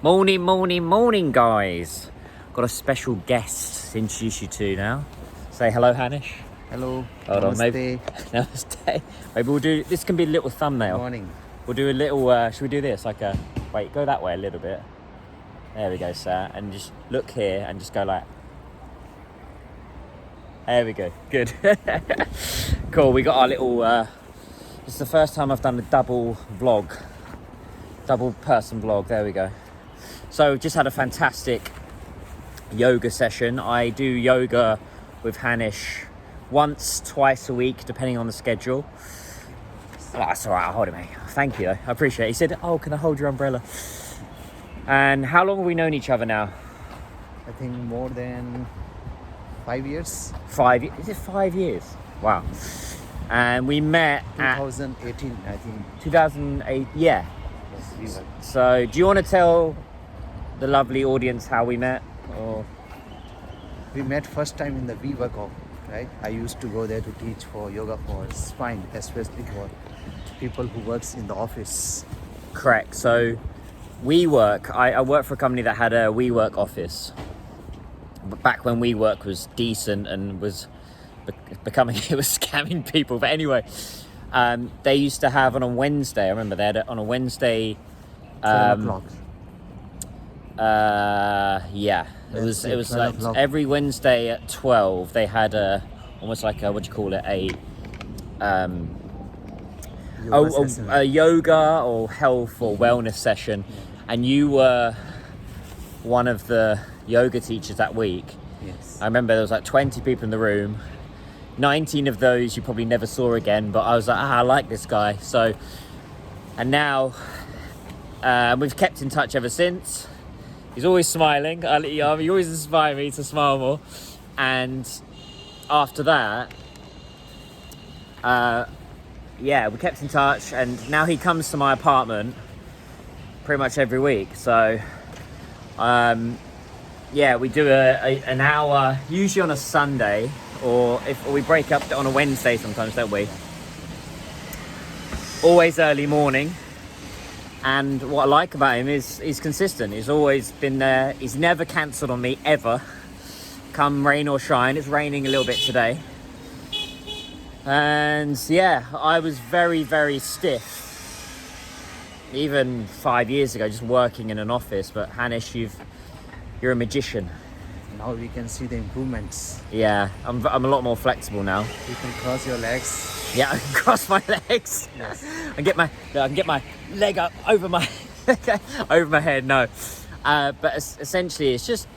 Morning, morning, morning, guys. Got a special guest to introduce you to now. Say hello, Hanish. Hello. Hold on, Namaste. maybe. Namaste. Maybe we'll do. This can be a little thumbnail. Good morning. We'll do a little. Should we do this? Like a. Wait, go that way a little bit. There we go, sir. And just look here and just go like. There we go. Good. Cool. We got our little. This is the first time I've done a double person vlog. There we go. So just had a fantastic yoga session. I do yoga with Hanish once, twice a week, depending on the schedule. Oh, that's all right, I'll hold it, mate. Thank you, though. I appreciate it. He said, oh, can I hold your umbrella? And how long have we known each other now? I think more than 5 years. 5 years? Is it 5 years? Wow. And we met 2018, I think. 2008, yeah. So do you want to tell the lovely audience how we met? Or We met first time in the WeWork, right? I used to go there to teach for yoga for spine, especially for people who works in the office. Correct. So WeWork, I worked for a company that had a WeWork office. But back when WeWork was decent and was becoming, it was scamming people. But anyway, they used to have on a Wednesday. I remember they had it on a Wednesday. 12 o'clock. Yeah, it was like o'clock. every Wednesday at 12 they had almost like a, what do you call it, a yoga or health or wellness session. And you were one of the yoga teachers that week. Yes. I remember there was like 20 people in the room. 19 of those you probably never saw again, but I was like, I like this guy. So, and now we've kept in touch ever since. He's always smiling. He always inspires me to smile more. And after that, yeah, we kept in touch. And now he comes to my apartment pretty much every week. So, yeah, we do an hour, usually on a Sunday, or if we break up on a Wednesday sometimes, don't we? Always early morning. And what I like about him is he's consistent. He's always been there. He's never cancelled on me, ever. Come rain or shine. It's raining a little bit today. And yeah, I was very, very stiff. Even 5 years ago, just working in an office. But Hanish, you're a magician. Now we can see the improvements. Yeah, I'm a lot more flexible now. You can cross your legs. Yeah, I can cross my legs. Yes. I can get my leg up over my over my head. No, but essentially, it's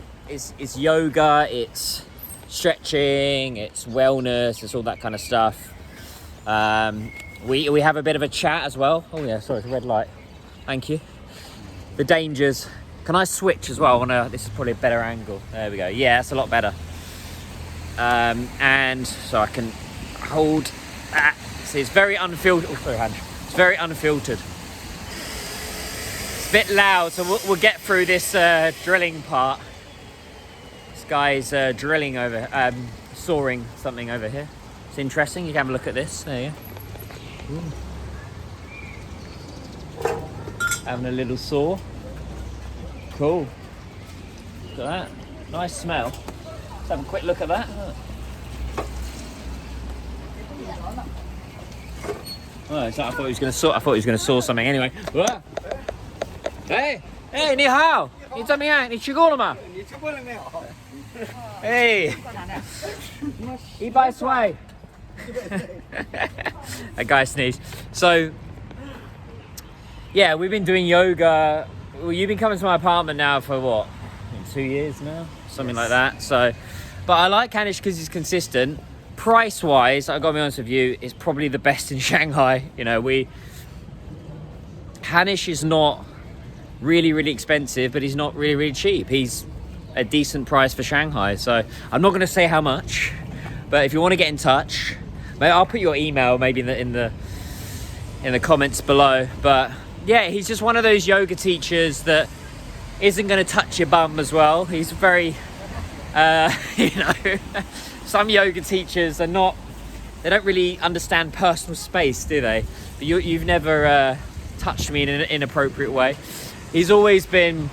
yoga, it's stretching, it's wellness, it's all that kind of stuff. We have a bit of a chat as well. Oh yeah, sorry, it's a red light. Thank you. The dangers. Can I switch as well? This is probably a better angle. There we go. Yeah, that's a lot better. And so I can hold. See, it's very unfiltered. Oh, sorry, Hanish. It's very unfiltered. It's a bit loud, so we'll get through this drilling part. This guy's drilling over, sawing something over here. It's interesting. You can have a look at this. There you go. Having a little saw. Cool. Look at that. Nice smell. Let's have a quick look at that. Oh, so I thought he was going to saw something. Anyway. Hey, ni hao. Ni怎么样？你吃过了吗？你吃过了没有？ Hey. 100 sway. That guy sneezed. So, yeah, we've been doing yoga. Well, you've been coming to my apartment now for what? 2 years now? Something like that. So, but I like Hanish because he's consistent. Price-wise, I've got to be honest with you, it's probably the best in Shanghai. You know, Hanish is not really, really expensive, but he's not really, really cheap. He's a decent price for Shanghai. So I'm not going to say how much, but if you want to get in touch, maybe I'll put your email maybe in the comments below. But yeah, he's just one of those yoga teachers that isn't going to touch your bum as well. He's very, you know, some yoga teachers are not, they don't really understand personal space, do they? But you've never touched me in an inappropriate way. He's always been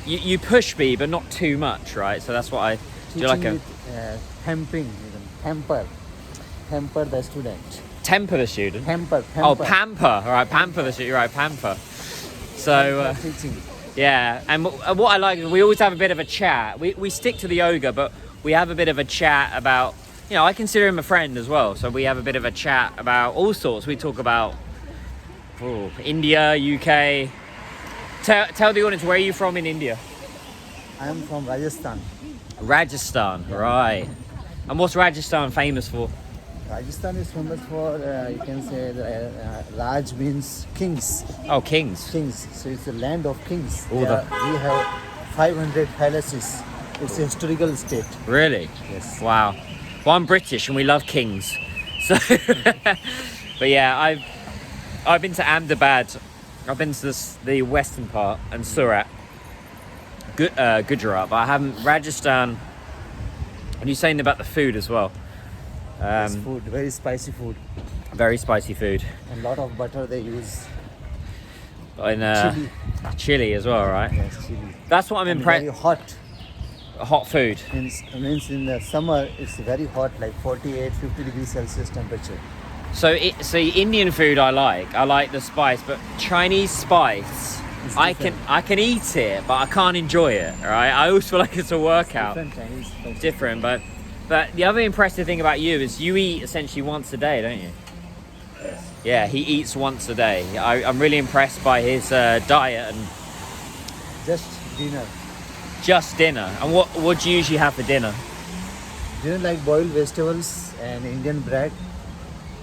you push me, but not too much, right? So that's what I do. Teaching Like a with hampering, even hamper the student. temper the student. Hamper. Oh, pamper. All right, pamper the student. Right, pamper. So Teaching. yeah, and what I like is we always have a bit of a chat. We stick to the yoga, but we have a bit of a chat about. I consider him a friend as well. So we have a bit of a chat about all sorts. We talk about India, UK. Tell the audience, where are you from in India? I am from Rajasthan. Rajasthan, right. And what's Rajasthan famous for? Rajasthan is famous for, you can say, Raj means kings. Oh, kings. Kings. So it's the land of kings. Oh, We have 500 palaces. It's a historical state. Really? Yes. Wow. Well, I'm British and we love kings. So, but yeah, I've been to Ahmedabad. I've been to the western part and Surat, Gujarat, but I haven't Rajasthan. And you're saying about the food as well. It's food, very spicy food. Very spicy food. And a lot of butter they use. And chili as well, right? Yes, chili. That's what I'm impressed. Very hot. Hot food. Means in the summer it's very hot, like 48, 50 degrees Celsius temperature. So Indian food I like the spice, but Chinese spice I can eat it, but I can't enjoy it. Right? I always feel like it's a workout. Different Chinese spice. Different, but the other impressive thing about you is you eat essentially once a day, don't you? Yes. Yeah, he eats once a day. I'm really impressed by his diet and Just dinner. just dinner. And what do you usually have for dinner? Dinner like boiled vegetables and Indian bread.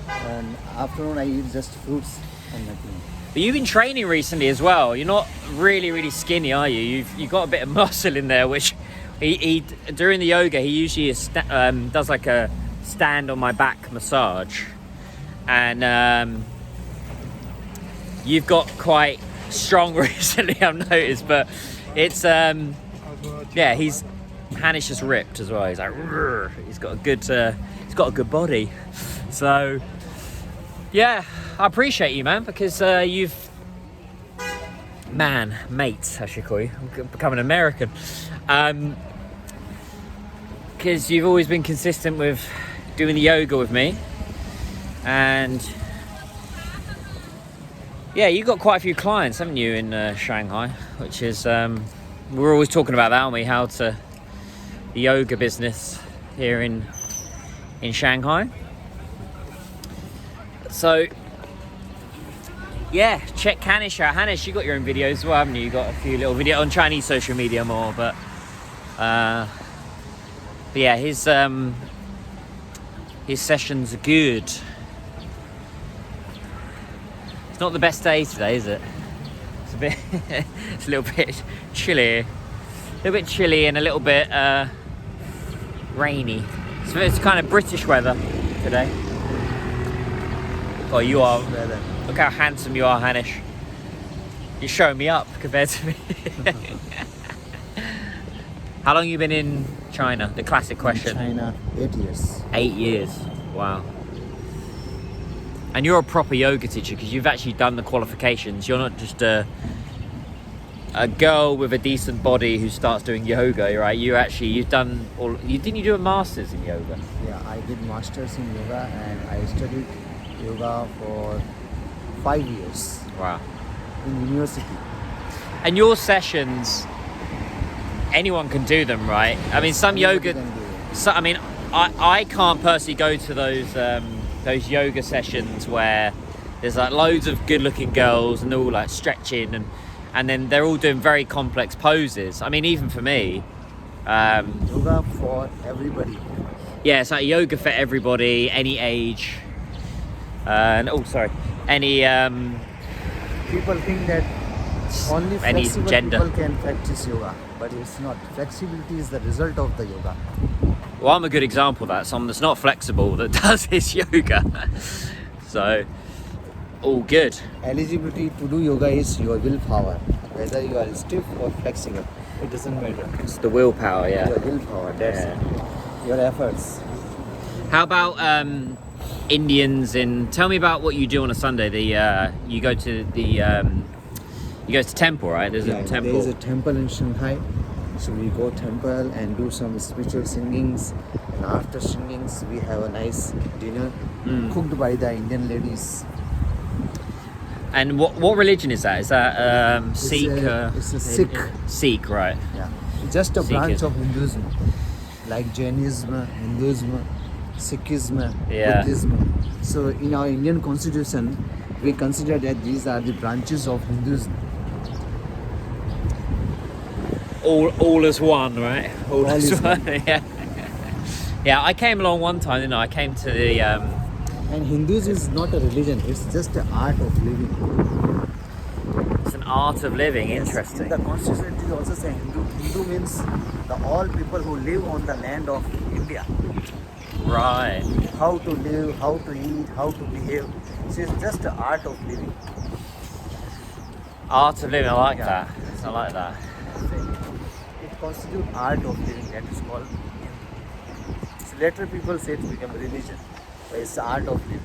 And afternoon I eat just fruits and nothing. But you've been training recently as well. You're not really skinny, are you? You've got a bit of muscle in there, which he during the yoga he usually does like a stand on my back massage, and you've got quite strong recently. I've noticed, but it's yeah, Hanish is ripped as well. He's like he's got a good body, so. Yeah, I appreciate you, man, because mate, I should call you. I'm becoming American. Because you've always been consistent with doing the yoga with me. And yeah, you've got quite a few clients, haven't you, in Shanghai? Which is, we're always talking about that, aren't we? How to the yoga business here in Shanghai. So, yeah, check Hanish out. Hanish, you got your own videos as well, haven't you? You got a few little videos on Chinese social media more, but yeah, his sessions are good. It's not the best day today, is it? It's a bit, it's a little bit chilly, and a little bit rainy. It's kind of British weather today. Oh, you are. Look how handsome you are, Hanish. You're showing me up compared to me. How long have you been in China? The classic question. China, 8 years. 8 years. Wow. And you're a proper yoga teacher because you've actually done the qualifications. You're not just a girl with a decent body who starts doing yoga, right? You've done all. Didn't you do a master's in yoga? Yeah, I did masters in yoga and I studied yoga for 5 years. Wow. In university. And your sessions, anyone can do them, right? I mean, some yoga. So, I mean, I can't personally go to those yoga sessions where there's like loads of good-looking girls and they're all like stretching and then they're all doing very complex poses. I mean, even for me. Yoga for everybody. Yeah, it's like yoga for everybody, any age. Any people think that only any flexible gender. people can practice yoga, but it's not. Flexibility is the result of the yoga. Well, I'm a good example of that. Someone that's not flexible that does this yoga. So, all good. Eligibility to do yoga is your willpower. Whether you are stiff or flexible, it doesn't matter. It's the willpower, yeah. Your willpower, that's it. Your efforts. How about Indians in? Tell me about what you do on a Sunday. You go to the You go to temple, right? There's a temple. There is a temple in Shanghai. So we go temple and do some spiritual singings. And after singings, we have a nice dinner cooked by the Indian ladies. And what religion is that? Is that Sikh? It's a Sikh. Sikh, right? Yeah. Just a branch Sikhism. of Hinduism. Like Jainism, Hinduism, Sikhism, Yeah. Buddhism. So in our Indian constitution, we consider that these are the branches of Hinduism. All as one, right? All as is one. Yeah. Yeah, I came along one time, didn't I? I came to the And Hinduism is not a religion, it's just an art of living. it's an art of living. Interesting. In the constitution, it also says Hindu means the all people who live on the land of India. Right. How to live, how to eat, how to behave. So it's just the art of living. Art of living. I like Yeah. that. I like that. It constitutes art of living, that is called Hindu. So later people say it become religion, but it's the art of living.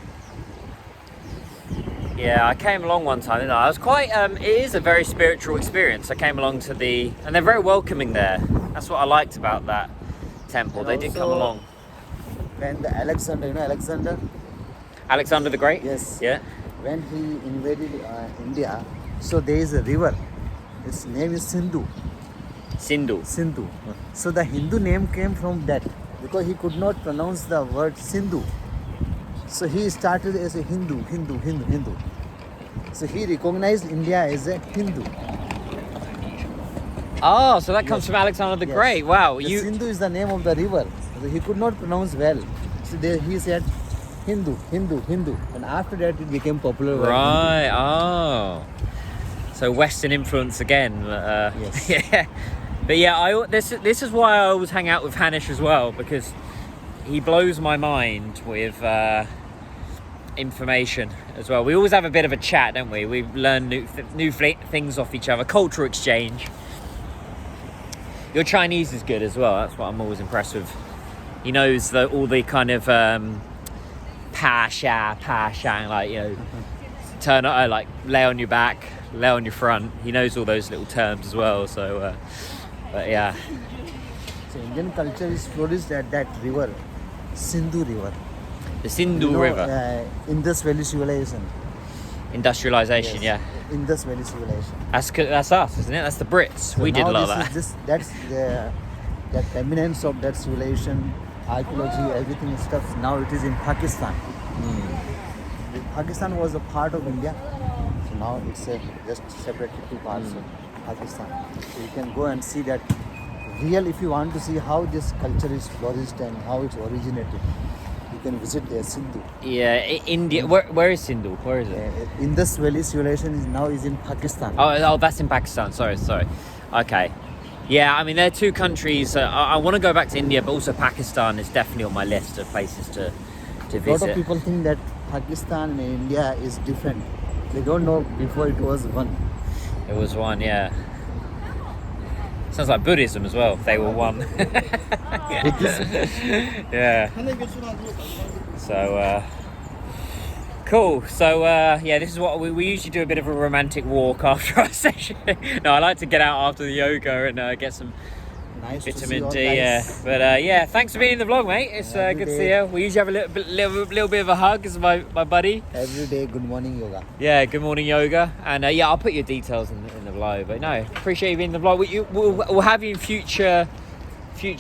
Yeah, I came along one time, didn't I? I was quite. It is a very spiritual experience. I came along to and they're very welcoming there. That's what I liked about that temple. And They did come also- along. When the Alexander, you know Alexander? Alexander the Great. Yes. Yeah. When he invaded India, so there is a river. Its name is Sindhu. Sindhu. Sindhu. So the Hindu name came from that because he could not pronounce the word Sindhu. So he started as a Hindu. So he recognized India as a Hindu. Oh, so that comes from Alexander the Yes. Great. Wow. The Sindhu is the name of the river. So he could not pronounce well. So there he said Hindu. And after that it became popular. word Right. Oh. So Western influence again. Yes. Yeah. But yeah, this is why I always hang out with Hanish as well, because he blows my mind with information as well. We always have a bit of a chat, don't we? We learn new things off each other. Cultural exchange. Your Chinese is good as well. That's what I'm always impressed with. He knows all the kind of pa shang, like, you know, turn like lay on your back, lay on your front. He knows all those little terms as well. So, but yeah. So Indian culture is flourished at that river, Sindhu River. The Sindhu You know, River, Indus Valley Civilization. industrialization. Yes. Yeah, Indus Valley Civilization. that's us, isn't it? That's the Brits. So We did a now lot of this that. is that eminence of that civilization, archaeology, everything stuff. Now it is in Pakistan. Pakistan was a part of India, so now it's just separated two parts of Pakistan. So you can go and see that real. If you want to see how this culture is flourished and how it originated, you can visit there, Sindhu. Yeah, India. Where is Sindhu? Where is it? Indus Valley civilization is in Pakistan. Oh, that's in Pakistan. Sorry. Okay. Yeah, I mean, they're two countries. I want to go back to India, but also Pakistan is definitely on my list of places to A lot of visit. people think that Pakistan and India is different. They don't know before it was one. It was one, yeah. Sounds like Buddhism as well. They were one. Yeah. So, cool. So, yeah, this is what we usually do, a bit of a romantic walk after our session. No, I like to get out after the yoga and get some Nice to see vitamin all D. guys. Yeah. But yeah, thanks for being in the vlog, mate. It's Every good to day. see you. We usually have a little bit of a hug as my buddy. Every day, good morning yoga. Yeah, good morning yoga, and yeah, I'll put your details in the below. But no, appreciate you being in the vlog. We'll have you in future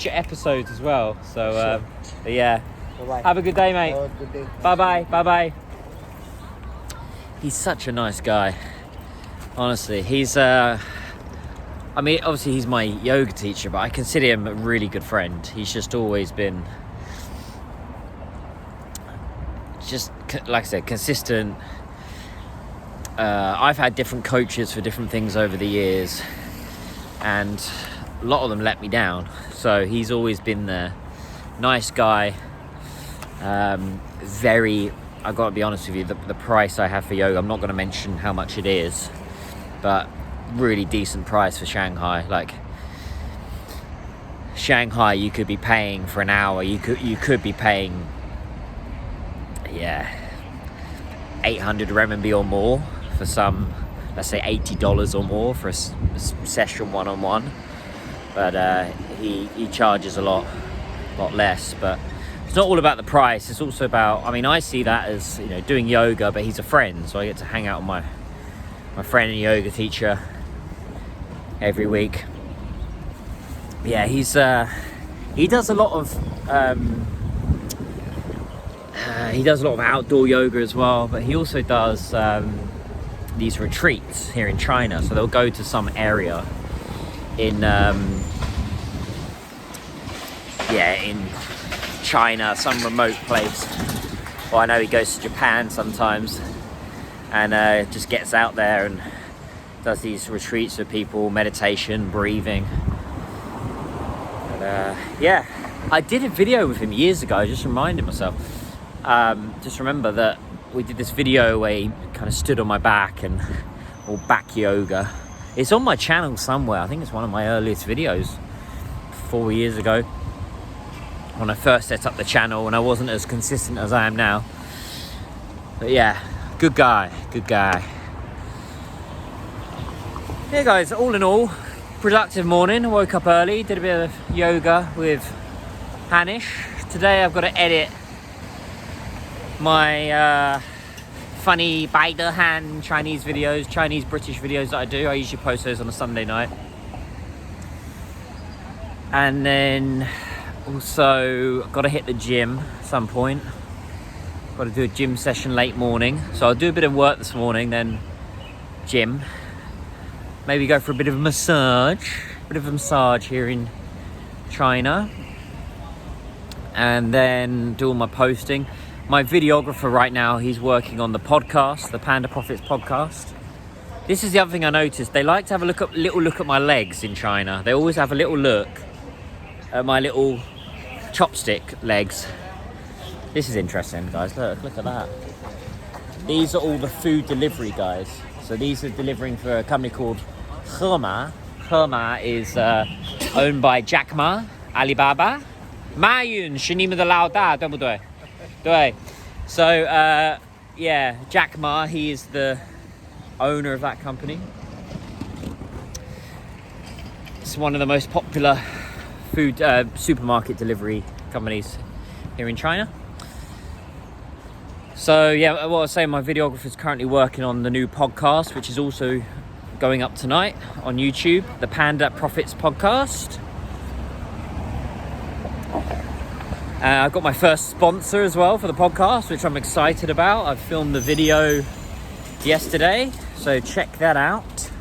episodes as well. So but yeah, Bye-bye. have a good day, mate. Have a good day. Bye. He's such a nice guy. Honestly, he's I mean, obviously he's my yoga teacher, but I consider him a really good friend. He's just always been like I said, consistent. I've had different coaches for different things over the years, and a lot of them let me down. So he's always been there. Nice guy. Very, I got to be honest with you, the price I have for yoga, I'm not going to mention how much it is, but really decent price for Shanghai. Like Shanghai, you could be paying for an hour, you could be paying 800 renminbi or more for some. let's say $80 or more for a session one-on-one. But he charges a lot less. But it's not all about the price. It's also about, I mean, I see that as, you know, doing yoga, but he's a friend, so I get to hang out with my friend and yoga teacher every week. Yeah, he does a lot of outdoor yoga as well, but he also does these retreats here in China. So they'll go to some area in China, some remote place. Well, I know he goes to Japan sometimes, and just gets out there and does these retreats with people, meditation, breathing. But yeah, I did a video with him years ago. I just reminded myself. Just remember that we did this video where he kind of stood on my back and all back yoga. It's on my channel somewhere. I think it's one of my earliest videos 4 years ago, when I first set up the channel and I wasn't as consistent as I am now. But yeah, good guy. Yeah guys, all in all, productive morning. I woke up early, did a bit of yoga with Hanish. Today I've got to edit my funny by the hand Chinese videos, Chinese British videos that I do. I usually post those on a Sunday night. And then also got to hit the gym at some point. Got to do a gym session late morning. So I'll do a bit of work this morning, then gym. Maybe go for a bit of a massage here in China. And then do all my posting. My videographer right now, he's working on the podcast, the Panda Profits podcast. This is the other thing I noticed. They like to have a little look at my legs in China. They always have a little look at my little chopstick legs. This is interesting, guys. Look at that. These are all the food delivery guys. So these are delivering for a company called Hema. Hema is owned by Jack Ma, Alibaba. Ma Yun, 是你们的老大，对不对？对. So yeah, Jack Ma, he is the owner of that company. It's one of the most popular food supermarket delivery companies here in China. So yeah, what I was saying, my videographer is currently working on the new podcast, which is also going up tonight on YouTube, the Panda Profits podcast. I've got my first sponsor as well for the podcast, which I'm excited about. I filmed the video yesterday, so check that out.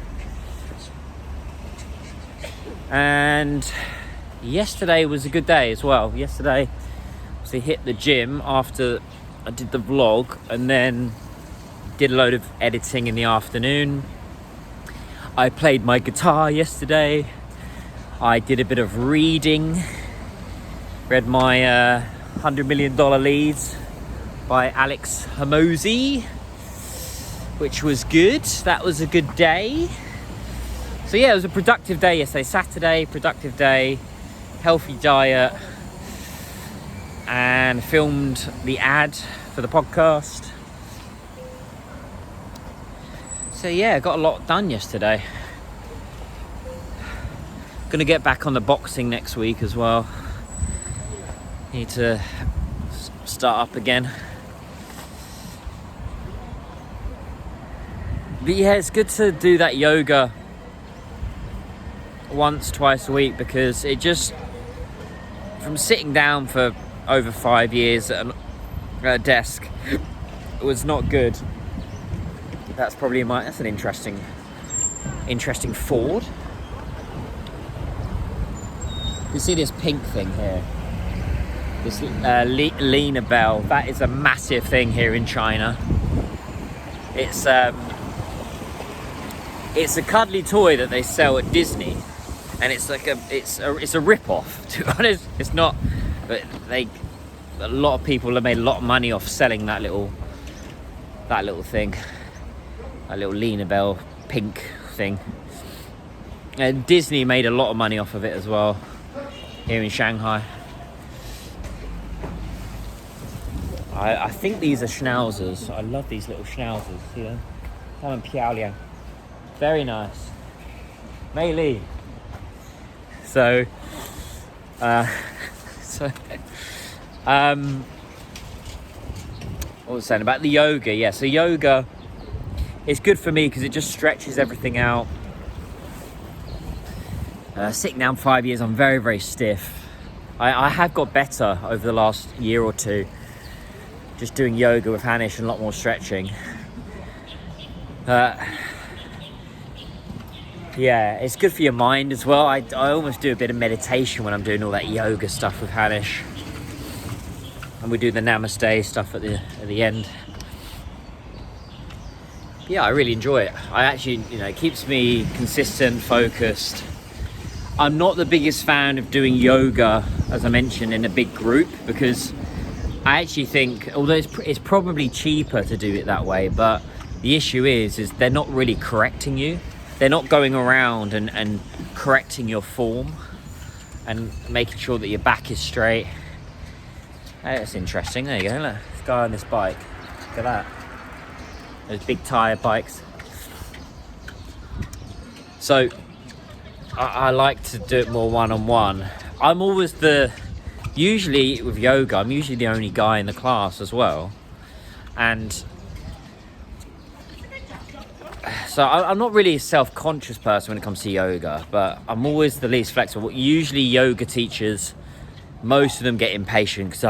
And yesterday was a good day as well. Yesterday, I hit the gym after I did the vlog, and then did a load of editing in the afternoon. I played my guitar yesterday. I did a bit of reading. Read my $100 Million Leads by Alex Hormozi, which was good. That was a good day. So yeah, it was a productive day yesterday. Saturday, productive day, healthy diet, and filmed the ad for the podcast. So yeah, I got a lot done yesterday. Gonna get back on the boxing next week as well. Need to start up again. But yeah, it's good to do that yoga once, twice a week, because it just, from sitting down for over 5 years at a desk, it was not good. That's probably that's an interesting Ford. You see this pink thing here? This Lena Bell, that is a massive thing here in China. It's a cuddly toy that they sell at Disney, and it's like it's a rip-off. To be honest, it's not. But a lot of people have made a lot of money off selling that little thing, that little Lena Bell pink thing. And Disney made a lot of money off of it as well here in Shanghai. I think these are schnauzers. I love these little schnauzers. See them? 他们漂亮. Very nice. Mei Li. So, so, what was I saying about the yoga? Yeah, so yoga is good for me because it just stretches everything out. Sitting down 5 years, I'm very, very stiff. I have got better over the last year or two, just doing yoga with Hanish and a lot more stretching. Yeah, it's good for your mind as well. I almost do a bit of meditation when I'm doing all that yoga stuff with Hanish. And we do the namaste stuff at the end. Yeah, I really enjoy it. I actually, it keeps me consistent, focused. I'm not the biggest fan of doing yoga, as I mentioned, in a big group, because I actually think, although it's probably cheaper to do it that way, but the issue is they're not really correcting you. They're not going around and correcting your form and making sure that your back is straight. Hey, that's interesting. There you go. Look, this guy on this bike. Look at that. Those big tyre bikes. So I like to do it more one-on-one. I'm always usually with yoga, I'm usually the only guy in the class as well. And so I'm not really a self-conscious person when it comes to yoga, but I'm always the least flexible. Usually yoga teachers, most of them get impatient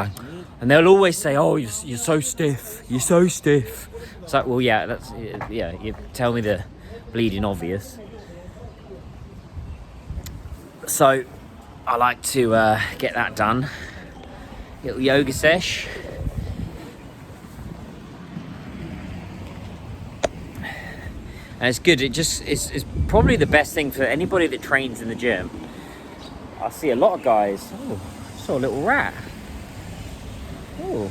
and they'll always say, "Oh, you're so stiff. You're so stiff." It's like, well, yeah, you tell me the bleeding obvious. So I like to get that done. Little yoga sesh. And it's good. It's probably the best thing for anybody that trains in the gym. I see a lot of guys. Oh, I saw a little rat. Oh,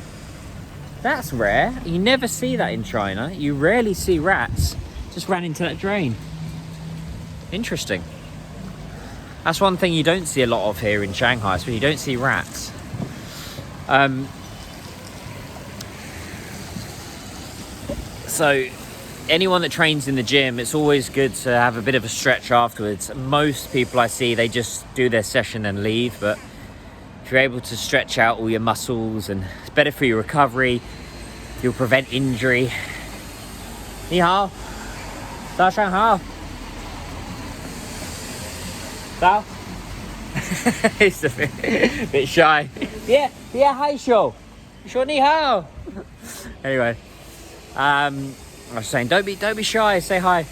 that's rare. You never see that in China. You rarely see rats. Just ran into that drain. Interesting. That's one thing you don't see a lot of here in Shanghai, so you don't see rats. So anyone that trains in the gym, it's always good to have a bit of a stretch afterwards. Most people I see, they just do their session and leave, but if you're able to stretch out all your muscles, and it's better for your recovery, you'll prevent injury. Ni hao. Da shan hao. Da. He's a bit shy. Yeah, hi show. Show ni hao. Anyway, I was saying, don't be shy. Say hi.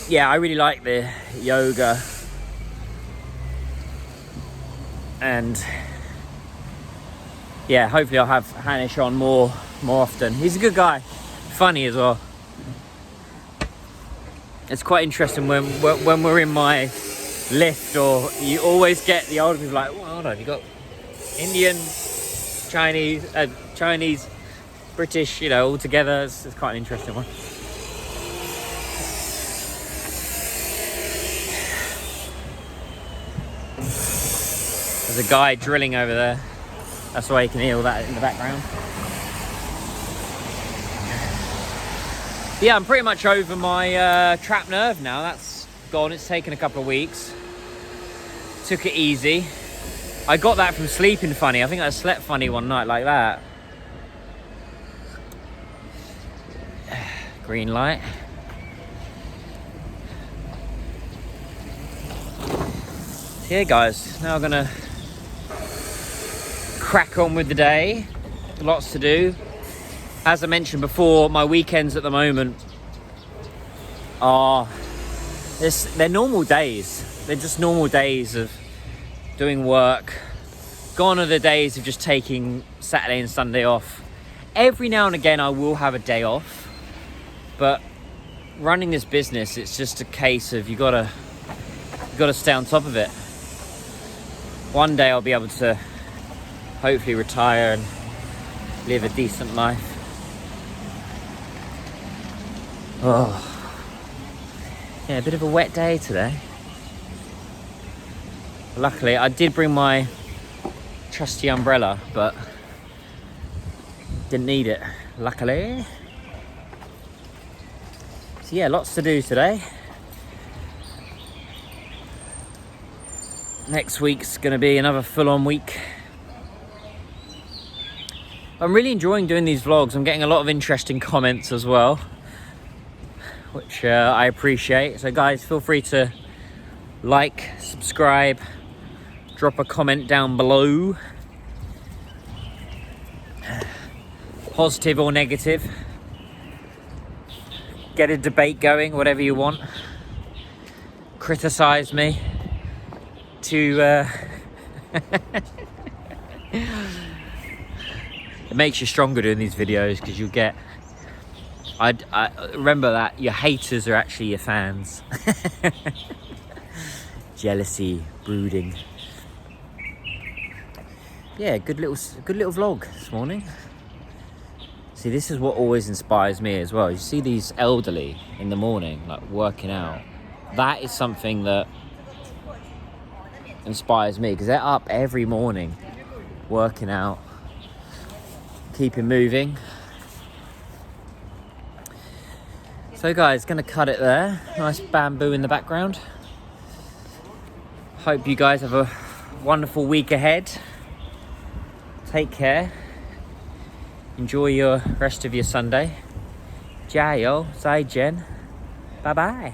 Yeah, I really like the yoga, and yeah, hopefully I'll have Hanish on more often. He's a good guy, funny as well. It's quite interesting when we're in my lift, or you always get the older people like, well, hold on, you got Indian, Chinese, British, all together. It's quite an interesting one. There's a guy drilling over there. That's why you can hear all that in the background. Yeah, I'm pretty much over my trapped nerve now. That's gone. It's taken a couple of weeks. Took it easy. I got that from sleeping funny. I think I slept funny one night like that. Green light. So yeah, guys, now I'm gonna crack on with the day. Lots to do. As I mentioned before, my weekends at the moment they're normal days. They're just normal days of doing work. Gone are the days of just taking Saturday and Sunday off. Every now and again I will have a day off, but running this business, it's just a case of you gotta stay on top of it. One day I'll be able to hopefully retire and live a decent life. Oh, yeah, a bit of a wet day today. Luckily, I did bring my trusty umbrella, but didn't need it, luckily. So yeah, lots to do today. Next week's going to be another full-on week. I'm really enjoying doing these vlogs. I'm getting a lot of interesting comments as well, which I appreciate. So guys, feel free to like, subscribe, drop a comment down below. Positive or negative. Get a debate going, whatever you want. Criticize me to it makes you stronger doing these videos, because you'll get I remember that your haters are actually your fans. Jealousy, brooding. Yeah, good little vlog this morning. See, this is what always inspires me as well. You see these elderly in the morning, like working out. That is something that inspires me, because they're up every morning working out, keeping moving. So guys, gonna cut it there. Nice bamboo in the background. Hope you guys have a wonderful week ahead. Take care. Enjoy your rest of your Sunday. Jayo, zai jen. Bye bye.